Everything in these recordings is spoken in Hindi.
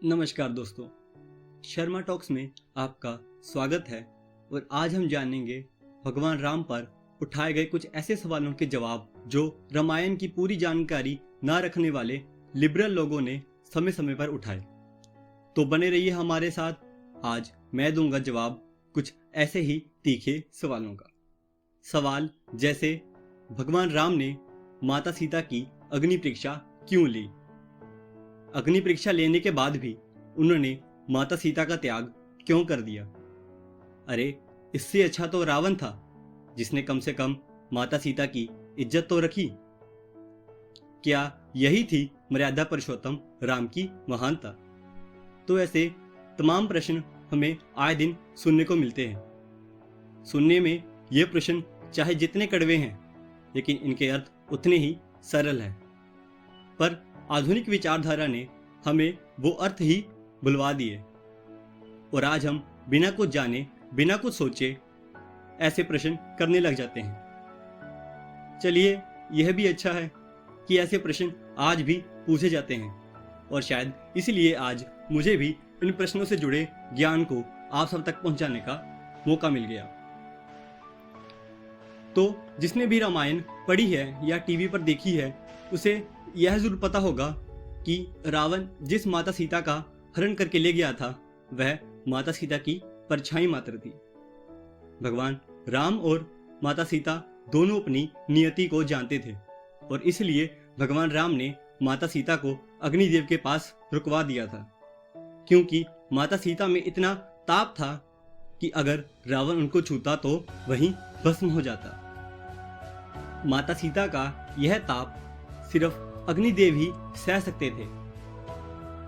नमस्कार दोस्तों, शर्मा टॉक्स में आपका स्वागत है। और आज हम जानेंगे भगवान राम पर उठाए गए कुछ ऐसे सवालों के जवाब जो रामायण की पूरी जानकारी ना रखने वाले लिबरल लोगों ने समय समय पर उठाए। तो बने रहिए हमारे साथ। आज मैं दूंगा जवाब कुछ ऐसे ही तीखे सवालों का। सवाल जैसे, भगवान राम ने माता सीता की अग्नि परीक्षा क्यों ली? अग्नि परीक्षा लेने के बाद भी उन्होंने माता सीता का त्याग क्यों कर दिया? अरे, इससे अच्छा तो रावण था, जिसने कम से कम माता सीता की इज्जत तो रखी। क्या यही थी मर्यादा पुरुषोत्तम राम की महानता? तो ऐसे तमाम प्रश्न हमें आए दिन सुनने को मिलते हैं। सुनने में ये प्रश्न चाहे जितने कड़वे हैं, लेकिन इनके अर्थ उतने ही सरल हैं। पर आधुनिक विचारधारा ने हमें वो अर्थ ही भुलवा दिए, और आज हम बिना कुछ जाने, बिना कुछ सोचे ऐसे प्रश्न करने लग जाते हैं। चलिए, यह भी अच्छा है कि ऐसे प्रश्न आज भी पूछे जाते हैं, और शायद इसलिए आज मुझे भी इन प्रश्नों से जुड़े ज्ञान को आप सब तक पहुंचाने का मौका मिल गया। तो जिसने भी रामायण पढ़ी है या टीवी पर देखी है, उसे यह जरूर पता होगा कि रावण जिस माता सीता का हरण करके ले गया था, वह माता सीता की परछाई मात्र थी। भगवान राम और माता सीता दोनों अपनी नियति को जानते थे, और इसलिए भगवान राम ने माता सीता को अग्निदेव के पास रुकवा दिया था, क्योंकि माता सीता में इतना ताप था कि अगर रावण उनको छूता तो वहीं भस्म हो जाता। माता सीता का यह ताप सिर्फ अग्निदेव ही सह सकते थे,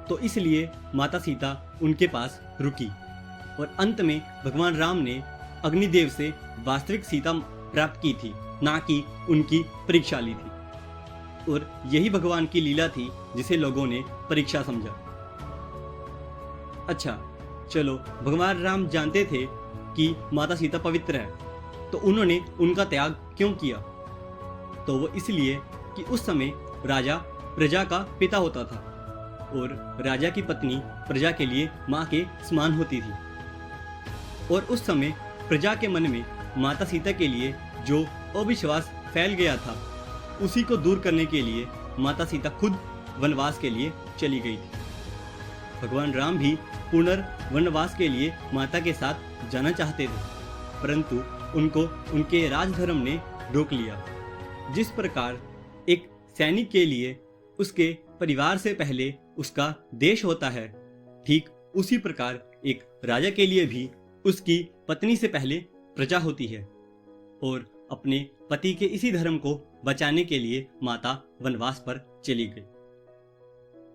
तो इसलिए माता सीता उनके पास रुकी, और अंत में भगवान राम ने अग्निदेव से वास्तविक सीता प्राप्त की थी, ना कि उनकी परीक्षा ली थी। और यही भगवान की लीला थी, जिसे लोगों ने परीक्षा समझा। अच्छा, चलो, भगवान राम जानते थे कि माता सीता पवित्र है, तो उन्होंने उनका त्याग क्यों किया? तो वो इसलिए कि उस समय राजा प्रजा का पिता होता था, और राजा की पत्नी प्रजा के लिए माँ के समान होती थी। और उस समय प्रजा के मन में माता सीता के लिए जो अविश्वास फैल गया था, उसी को दूर करने के लिए माता सीता खुद वनवास के लिए चली गई थी। भगवान राम भी पुनर्वनवास के लिए माता के साथ जाना चाहते थे, परंतु उनको उनके राजधर्म ने रोक लिया। जिस प्रकार एक सैनिक के लिए उसके परिवार से पहले उसका देश होता है, ठीक उसी प्रकार एक राजा के लिए भी उसकी पत्नी से पहले प्रजा होती है। और अपने पति के इसी धर्म को बचाने के लिए माता वनवास पर चली गई।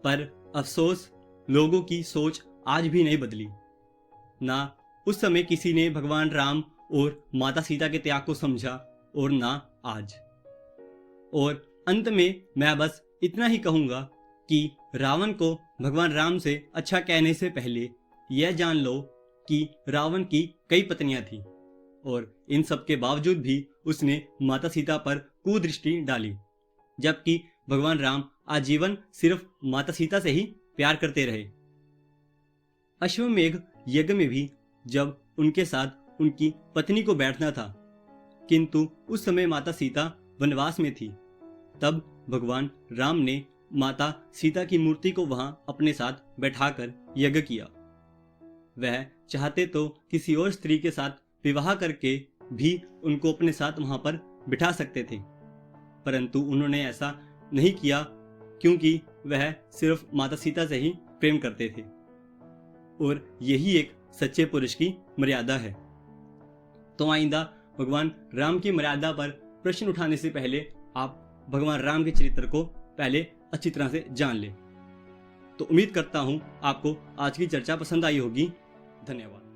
पर अफसोस, लोगों की सोच आज भी नहीं बदली। ना उस समय किसी ने भगवान राम और माता सीता के त्याग को समझा, और ना आज। और अंत में मैं बस इतना ही कहूंगा कि रावण को भगवान राम से अच्छा कहने से पहले यह जान लो कि रावण की कई पत्नियां थीं, और इन सब के बावजूद भी उसने माता सीता पर कुदृष्टि डाली, जबकि भगवान राम आजीवन सिर्फ माता सीता से ही प्यार करते रहे। अश्वमेघ यज्ञ में भी जब उनके साथ उनकी पत्नी को बैठना था, किंतु उस समय माता सीता वनवास में थी, तब भगवान राम ने माता सीता की मूर्ति को वहां अपने साथ बैठाकर यज्ञ किया। वह चाहते तो किसी और स्त्री के साथ विवाह करके भी उनको अपने साथ वहां पर बिठा सकते थे, परंतु उन्होंने ऐसा नहीं किया, क्योंकि वह सिर्फ माता सीता से ही प्रेम करते थे। और यही एक सच्चे पुरुष की मर्यादा है। तो आइंदा भगवान राम की मर्यादा पर प्रश्न उठाने से पहले आप भगवान राम के चरित्र को पहले अच्छी तरह से जान ले। तो उम्मीद करता हूं आपको आज की चर्चा पसंद आई होगी। धन्यवाद।